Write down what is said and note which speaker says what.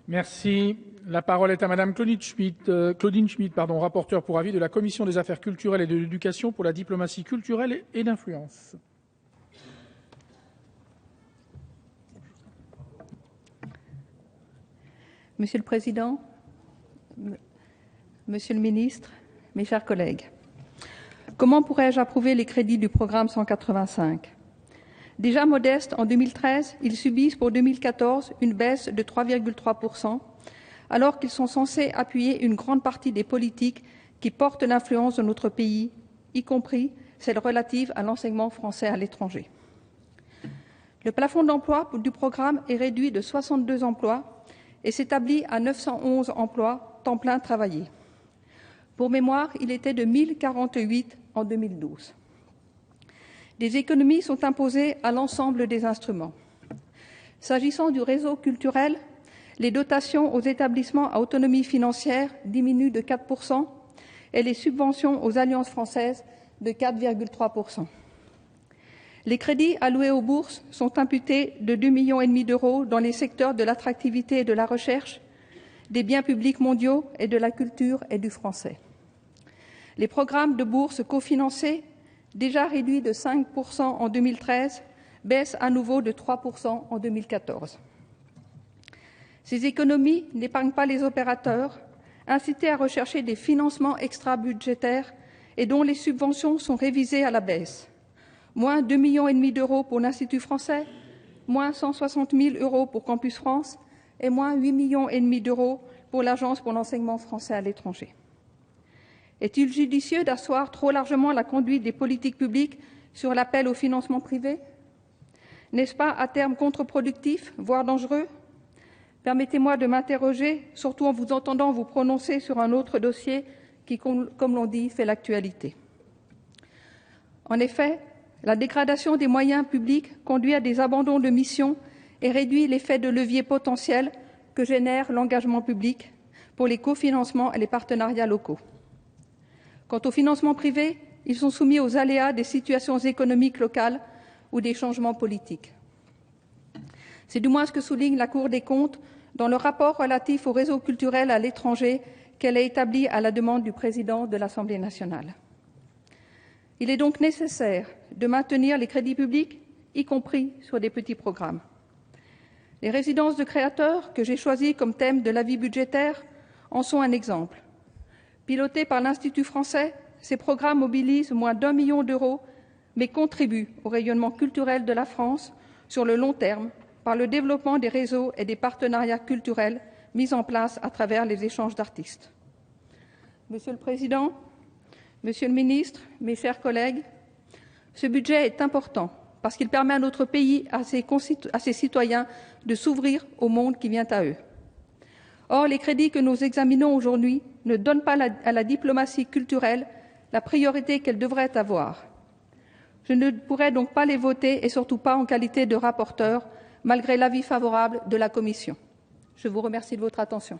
Speaker 1: Merci. La parole est à Madame Claudine Schmitt, rapporteure pour avis de la Commission des affaires culturelles et de l'éducation pour la diplomatie culturelle et d'influence.
Speaker 2: Monsieur le Président, Monsieur le Ministre, mes chers collègues, comment pourrais-je approuver les crédits du programme 185 ? Déjà modestes en 2013, ils subissent pour 2014 une baisse de 3,3%, alors qu'ils sont censés appuyer une grande partie des politiques qui portent l'influence de notre pays, y compris celles relatives à l'enseignement français à l'étranger. Le plafond d'emploi du programme est réduit de 62 emplois et s'établit à 911 emplois temps plein travaillés. Pour mémoire, il était de 1048 en 2012. Des économies sont imposées à l'ensemble des instruments. S'agissant du réseau culturel, les dotations aux établissements à autonomie financière diminuent de 4% et les subventions aux alliances françaises de 4,3%. Les crédits alloués aux bourses sont imputés de 2,5 millions d'euros dans les secteurs de l'attractivité et de la recherche, des biens publics mondiaux et de la culture et du français. Les programmes de bourses cofinancés, déjà réduits de 5% en 2013, baissent à nouveau de 3% en 2014. Ces économies n'épargnent pas les opérateurs, incités à rechercher des financements extra-budgétaires et dont les subventions sont révisées à la baisse. Moins 2,5 millions d'euros pour l'Institut français, moins 160 000 euros pour Campus France et moins 8,5 millions d'euros pour l'Agence pour l'enseignement français à l'étranger. Est-il judicieux d'asseoir trop largement la conduite des politiques publiques sur l'appel au financement privé ? N'est-ce pas à terme contre-productif, voire dangereux ? Permettez-moi de m'interroger, surtout en vous entendant vous prononcer sur un autre dossier qui, comme l'on dit, fait l'actualité. En effet, la dégradation des moyens publics conduit à des abandons de missions et réduit l'effet de levier potentiel que génère l'engagement public pour les cofinancements et les partenariats locaux. Quant aux financements privés, ils sont soumis aux aléas des situations économiques locales ou des changements politiques. C'est du moins ce que souligne la Cour des comptes dans le rapport relatif au réseau culturel à l'étranger qu'elle a établi à la demande du président de l'Assemblée nationale. Il est donc nécessaire de maintenir les crédits publics, y compris sur des petits programmes. Les résidences de créateurs, que j'ai choisies comme thème de l'avis budgétaire, en sont un exemple. Pilotés par l'Institut français, ces programmes mobilisent moins d'1 million d'euros, mais contribuent au rayonnement culturel de la France sur le long terme par le développement des réseaux et des partenariats culturels mis en place à travers les échanges d'artistes. Monsieur le Président, Monsieur le Ministre, mes chers collègues, ce budget est important parce qu'il permet à notre pays, à ses citoyens, de s'ouvrir au monde qui vient à eux. Or, les crédits que nous examinons aujourd'hui ne donnent pas à la diplomatie culturelle la priorité qu'elle devrait avoir. Je ne pourrai donc pas les voter et surtout pas en qualité de rapporteur, malgré l'avis favorable de la Commission. Je vous remercie de votre attention.